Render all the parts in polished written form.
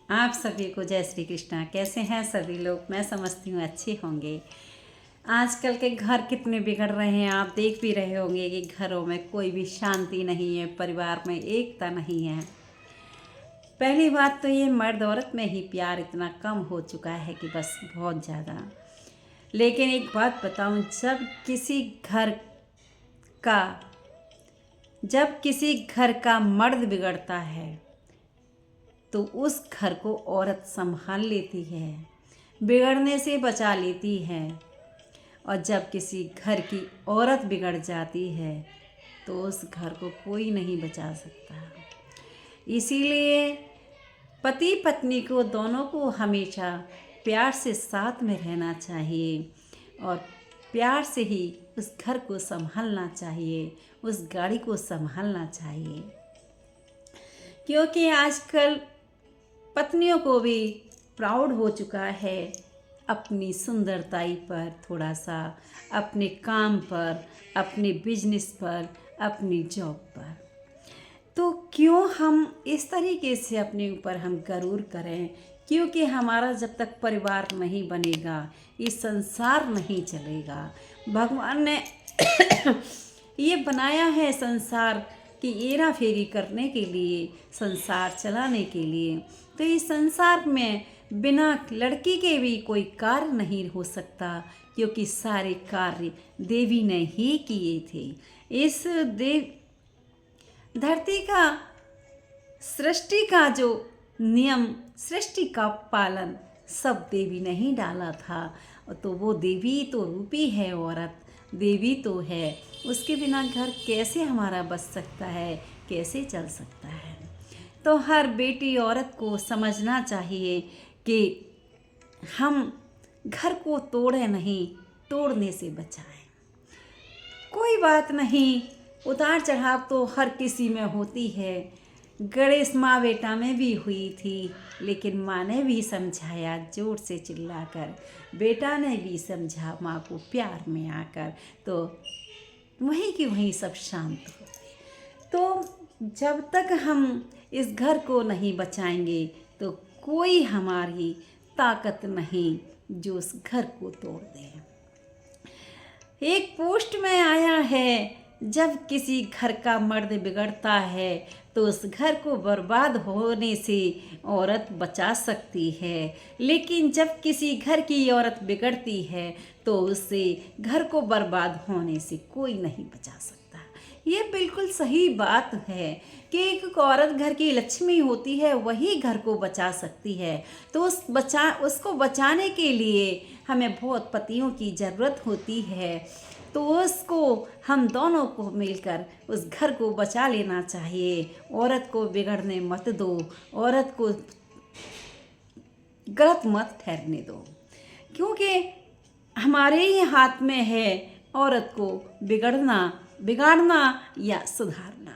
आप सभी को जय श्री कृष्णा। कैसे हैं सभी लोग? मैं समझती हूँ अच्छे होंगे। आजकल के घर कितने बिगड़ रहे हैं, आप देख भी रहे होंगे कि घरों में कोई भी शांति नहीं है, परिवार में एकता नहीं है। पहली बात तो ये मर्द औरत में ही प्यार इतना कम हो चुका है कि बस बहुत ज़्यादा। लेकिन एक बात बताऊँ, का जब किसी घर का मर्द बिगड़ता है तो उस घर को औरत संभाल लेती है, बिगड़ने से बचा लेती है। और जब किसी घर की औरत बिगड़ जाती है तो उस घर को कोई नहीं बचा सकता। इसीलिए पति पत्नी को दोनों को हमेशा प्यार से साथ में रहना चाहिए और प्यार से ही उस घर को संभालना चाहिए, उस गाड़ी को संभालना चाहिए। क्योंकि आजकल पत्नियों को भी प्राउड हो चुका है अपनी सुंदरताई पर, थोड़ा सा अपने काम पर, अपने बिजनेस पर, अपनी जॉब पर। तो क्यों हम इस तरीके से अपने ऊपर हम गरूर करें? क्योंकि हमारा जब तक परिवार नहीं बनेगा, ये संसार नहीं चलेगा। भगवान ने ये बनाया है संसार कि हेरा फेरी करने के लिए, संसार चलाने के लिए। तो इस संसार में बिना लड़की के भी कोई कार्य नहीं हो सकता, क्योंकि सारे कार्य देवी ने ही किए थे। इस धरती का, सृष्टि का जो नियम, सृष्टि का पालन सब देवी ने ही डाला था। तो वो देवी तो रूपी है, औरत देवी तो है। उसके बिना घर कैसे हमारा बच सकता है, कैसे चल सकता है? तो हर बेटी औरत को समझना चाहिए कि हम घर को तोड़े नहीं, तोड़ने से बचाएं। कोई बात नहीं, उतार चढ़ाव तो हर किसी में होती है। गणेश माँ बेटा में भी हुई थी, लेकिन माँ ने भी समझाया जोर से चिल्लाकर, बेटा ने भी समझा माँ को प्यार में आकर, तो वहीं की वहीं सब शांत हो गए। तो जब तक हम इस घर को नहीं बचाएंगे तो कोई हमारी ताकत नहीं जो उस घर को तोड़ दे। एक पोस्ट में आया है, जब किसी घर का मर्द बिगड़ता है तो उस घर को बर्बाद होने से औरत बचा सकती है, लेकिन जब किसी घर की औरत बिगड़ती है तो उससे घर को बर्बाद होने से कोई नहीं बचा सकता। ये बिल्कुल सही बात है कि एक औरत घर की लक्ष्मी होती है, वही घर को बचा सकती है। तो उसको बचाने के लिए हमें बहुत पतियों की ज़रूरत होती है। तो उसको हम दोनों को मिलकर उस घर को बचा लेना चाहिए। औरत को बिगड़ने मत दो, औरत को गलत मत ठहरने दो, क्योंकि हमारे ही हाथ में है औरत को बिगाड़ना या सुधारना।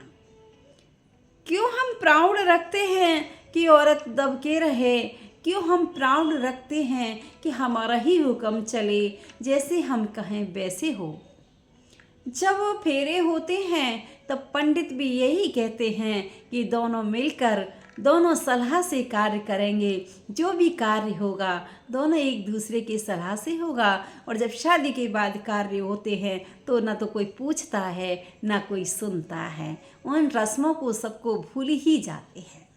क्यों हम प्राउड रखते हैं कि औरत दब के रहे? क्यों हम प्राउड रखते हैं कि हमारा ही हुक्म चले, जैसे हम कहें वैसे हो? जब वो फेरे होते हैं तब पंडित भी यही कहते हैं कि दोनों मिलकर, दोनों सलाह से कार्य करेंगे। जो भी कार्य होगा दोनों एक दूसरे की सलाह से होगा। और जब शादी के बाद कार्य होते हैं तो ना तो कोई पूछता है, ना कोई सुनता है। उन रस्मों को सबको भूल ही जाते हैं।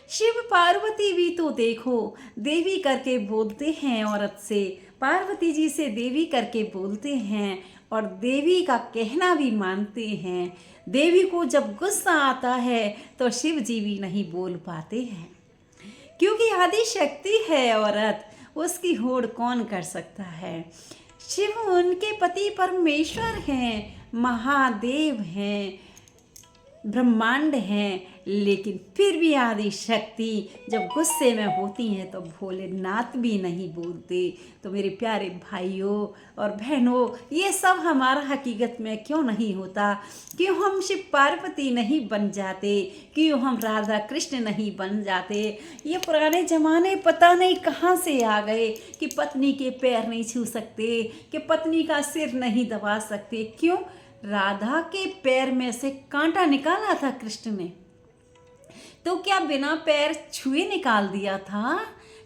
शिव पार्वती भी तो देखो, देवी करके बोलते हैं औरत से, पार्वती जी से देवी करके बोलते हैं और देवी का कहना भी मानते हैं। देवी को जब गुस्सा आता है तो शिव जी भी नहीं बोल पाते हैं, क्योंकि आदि शक्ति है औरत, उसकी होड़ कौन कर सकता है? शिव उनके पति परमेश्वर हैं, महादेव हैं, ब्रह्मांड हैं, लेकिन फिर भी आदि शक्ति जब गुस्से में होती हैं तो भोलेनाथ भी नहीं बोलते। तो मेरे प्यारे भाइयों और बहनों, ये सब हमारा हकीकत में क्यों नहीं होता? क्यों हम शिव पार्वती नहीं बन जाते? क्यों हम राधा कृष्ण नहीं बन जाते? ये पुराने ज़माने पता नहीं कहाँ से आ गए कि पत्नी के पैर नहीं छू सकते, कि पत्नी का सिर नहीं दबा सकते। क्यों? राधा के पैर में से कांटा निकाला था कृष्ण ने। तो क्या बिना पैर छुए निकाल दिया था?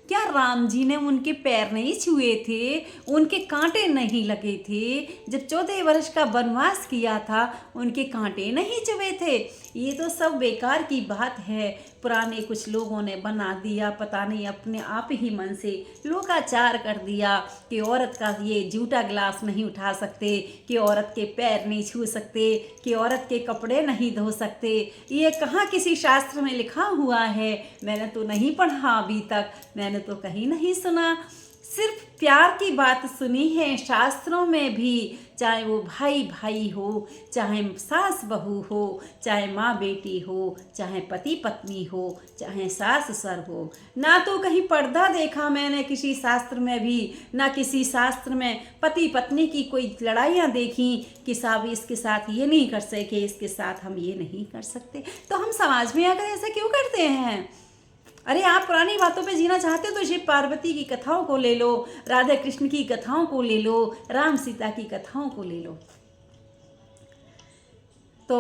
क्या राम जी ने उनके पैर नहीं छुए थे? उनके कांटे नहीं लगे थे? जब 14 वर्ष का वनवास किया था उनके कांटे नहीं चुभे थे? ये तो सब बेकार की बात है। पुराने कुछ लोगों ने बना दिया, पता नहीं अपने आप ही मन से लोकाचार कर दिया कि औरत का ये जूठा गिलास नहीं उठा सकते, कि औरत के पैर नहीं छू सकते, कि औरत के कपड़े नहीं धो सकते। ये कहाँ किसी शास्त्र में लिखा हुआ है? मैंने तो नहीं पढ़ा अभी तक, मैंने तो कहीं नहीं सुना। सिर्फ प्यार की बात सुनी है शास्त्रों में भी, चाहे वो भाई भाई हो, चाहे सास बहू हो, चाहे माँ बेटी हो, चाहे पति पत्नी हो, चाहे सास ससुर हो। ना तो कहीं पर्दा देखा मैंने किसी शास्त्र में भी, ना किसी शास्त्र में पति पत्नी की कोई लड़ाइयाँ देखी कि साहब इसके साथ ये नहीं कर सके, इसके साथ हम ये नहीं कर सकते। तो हम समाज में आकर ऐसा क्यों करते हैं? अरे आप पुरानी बातों पे जीना चाहते हो तो शिव पार्वती की कथाओं को ले लो, राधा कृष्ण की कथाओं को ले लो, राम सीता की कथाओं को ले लो। तो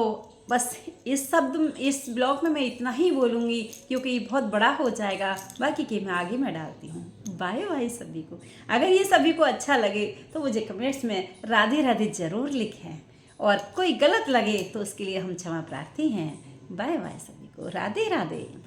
बस इस ब्लॉग में मैं इतना ही बोलूँगी क्योंकि ये बहुत बड़ा हो जाएगा। बाकी के मैं आगे मैं डालती हूँ। बाय बाय सभी को। अगर ये सभी को अच्छा लगे तो मुझे कमेंट्स में राधे राधे ज़रूर लिखें, और कोई गलत लगे तो उसके लिए हम क्षमा प्रार्थी हैं। बाय बाय सभी को। राधे राधे।